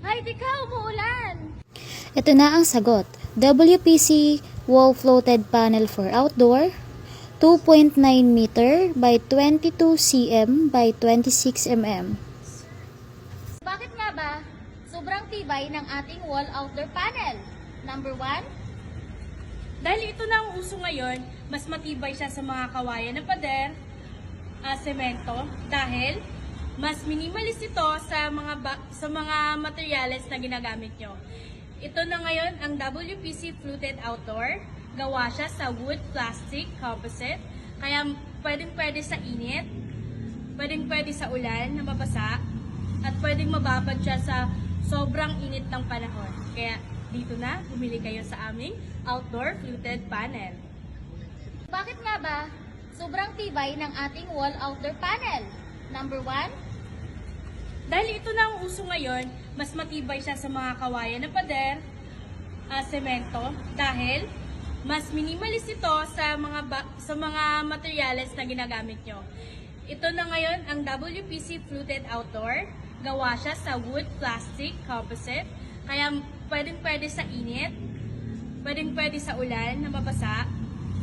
Ay, di ka, umuulan! Ito na ang sagot. WPC wall floated panel for outdoor, 2.9 meter by 22 cm by 26 mm. Bakit nga ba sobrang tibay ng ating wall outdoor panel? Number 1, Dahil ito na ang uso ngayon, mas matibay siya sa mga kawayan na pader, semento, dahil mas minimalist ito sa mga materyales na ginagamit nyo. Ito na ngayon ang WPC fluted outdoor. Gawa siya sa wood, plastic, composite. Kaya pwedeng-pwede sa init, pwedeng-pwede sa ulan na mabasa, at pwedeng mababad siya sa sobrang init ng panahon. Kaya dito na, bumili kayo sa aming outdoor fluted panel. bakit nga ba sobrang tibay ng ating wall outdoor panel? Number 1, Dahil ito na ang uso ngayon, mas matibay siya sa mga kawayan na pader, semento, dahil mas minimalist ito sa mga materyales na ginagamit nyo. Ito na ngayon ang WPC fluted outdoor. Gawa siya sa wood, plastic, composite. Kaya pwedeng-pwede sa init, pwedeng-pwede sa ulan na mabasa,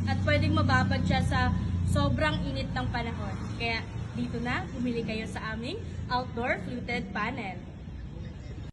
at pwedeng mababad siya sa sobrang init ng panahon. Kaya dito na, bumili kayo sa aming outdoor fluted panel.